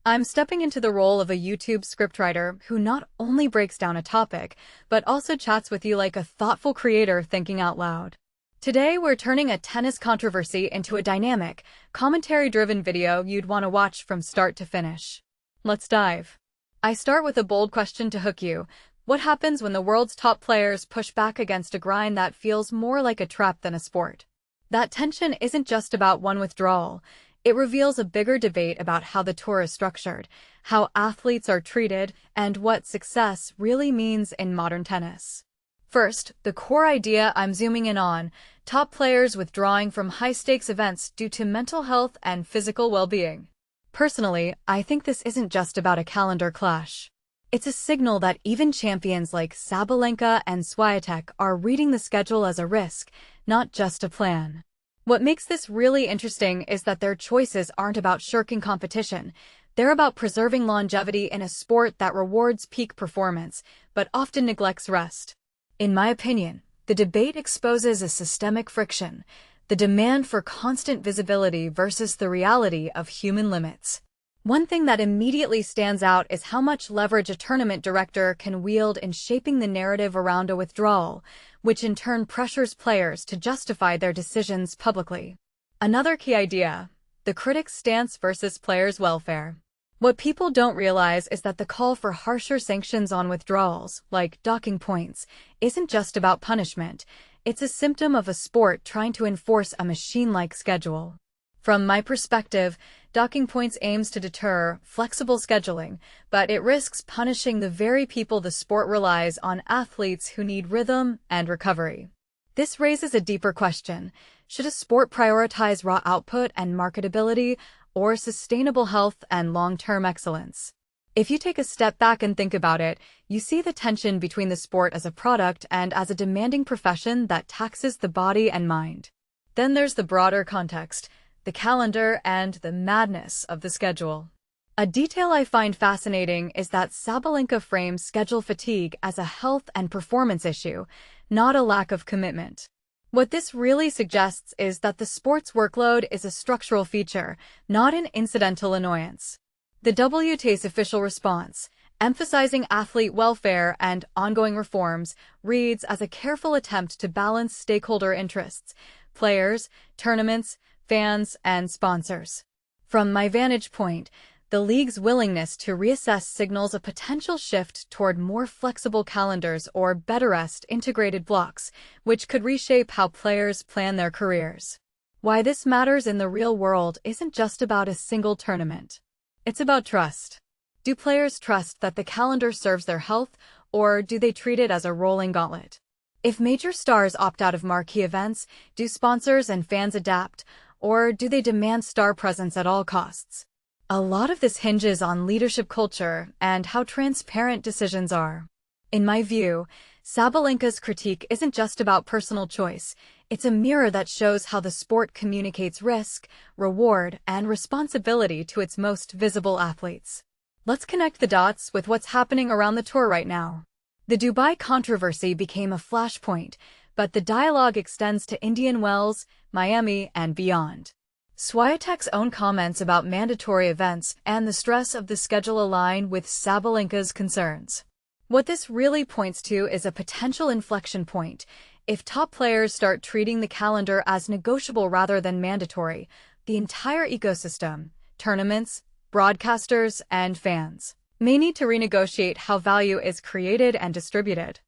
I'm stepping into the role of a YouTube scriptwriter who not only breaks down a topic, but also chats with you like a thoughtful creator thinking out loud. Today, we're turning a tennis controversy into a dynamic, commentary-driven video you'd want to watch from start to finish. Let's dive. I start with a bold question to hook you. What happens when the world's top players push back against a grind that feels more like a trap than a sport? That tension isn't just about one withdrawal. It reveals a bigger debate about how the tour is structured, how athletes are treated, and what success really means in modern tennis. First, the core idea I'm zooming in on: top players withdrawing from high-stakes events due to mental health and physical well-being. Personally, I think this isn't just about a calendar clash. It's a signal that even champions like Sabalenka and Świątek are reading the schedule as a risk, not just a plan. What makes this really interesting is that their choices aren't about shirking competition. They're about preserving longevity in a sport that rewards peak performance, but often neglects rest. In my opinion, the debate exposes a systemic friction: the demand for constant visibility versus the reality of human limits. One thing that immediately stands out is how much leverage a tournament director can wield in shaping the narrative around a withdrawal, which in turn pressures players to justify their decisions publicly. Another key idea: the critic's stance versus players' welfare. What people don't realize is that the call for harsher sanctions on withdrawals, like docking points, isn't just about punishment. It's a symptom of a sport trying to enforce a machine-like schedule. From my perspective, docking points aims to deter flexible scheduling, but it risks punishing the very people the sport relies on: athletes who need rhythm and recovery. This raises a deeper question: should a sport prioritize raw output and marketability, or sustainable health and long-term excellence? If you take a step back and think about it, you see the tension between the sport as a product and as a demanding profession that taxes the body and mind. Then there's the broader context: the calendar and the madness of the schedule. A detail I find fascinating is that Sabalenka frames schedule fatigue as a health and performance issue, not a lack of commitment. What this really suggests is that the sport's workload is a structural feature, not an incidental annoyance. The WTA's official response, emphasizing athlete welfare and ongoing reforms, reads as a careful attempt to balance stakeholder interests: players, tournaments, fans, and sponsors. From my vantage point, the league's willingness to reassess signals a potential shift toward more flexible calendars or better-rest integrated blocks, which could reshape how players plan their careers. Why this matters in the real world isn't just about a single tournament. It's about trust. Do players trust that the calendar serves their health, or do they treat it as a rolling gauntlet? If major stars opt out of marquee events, do sponsors and fans adapt, or do they demand star presence at all costs? A lot of this hinges on leadership culture and how transparent decisions are. In my view, Sabalenka's critique isn't just about personal choice. It's a mirror that shows how the sport communicates risk, reward, and responsibility to its most visible athletes. Let's connect the dots with what's happening around the tour right now. The Dubai controversy became a flashpoint, but the dialogue extends to Indian Wells, Miami, and beyond. Świątek's own comments about mandatory events and the stress of the schedule align with Sabalenka's concerns. What this really points to is a potential inflection point. If top players start treating the calendar as negotiable rather than mandatory, the entire ecosystem, tournaments, broadcasters, and fans, may need to renegotiate how value is created and distributed.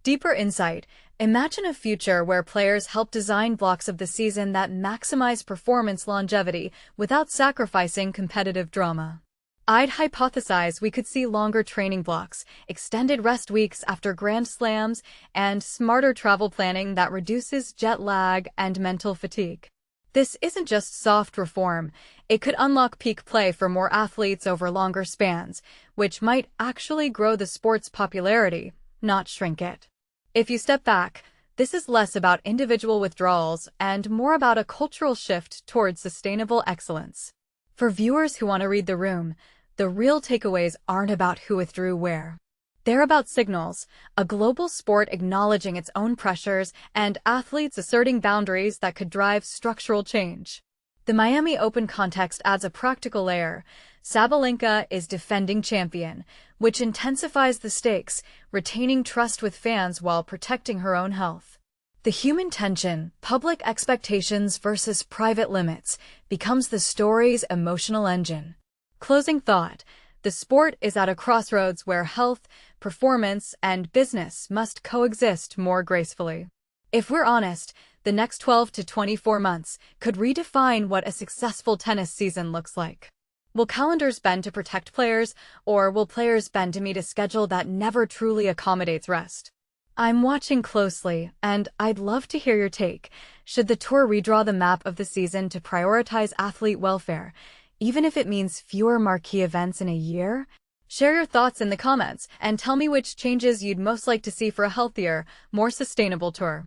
Deeper insight: imagine a future where players help design blocks of the season that maximize performance longevity without sacrificing competitive drama. I'd hypothesize we could see longer training blocks, extended rest weeks after Grand Slams, and smarter travel planning that reduces jet lag and mental fatigue. This isn't just soft reform. It could unlock peak play for more athletes over longer spans, which might actually grow the sport's popularity, not shrink it. If you step back, this is less about individual withdrawals and more about a cultural shift towards sustainable excellence. For viewers who want to read the room, the real takeaways aren't about who withdrew where. They're about signals: a global sport acknowledging its own pressures and athletes asserting boundaries that could drive structural change. The Miami Open context adds a practical layer. Sabalenka is defending champion, which intensifies the stakes, retaining trust with fans while protecting her own health. The human tension, public expectations versus private limits, becomes the story's emotional engine. Closing thought. The sport is at a crossroads where health, performance, and business must coexist more gracefully. If we're honest, the next 12 to 24 months could redefine what a successful tennis season looks like. Will calendars bend to protect players, or will players bend to meet a schedule that never truly accommodates rest? I'm watching closely, and I'd love to hear your take. Should the tour redraw the map of the season to prioritize athlete welfare, even if it means fewer marquee events in a year? Share your thoughts in the comments, and tell me which changes you'd most like to see for a healthier, more sustainable tour.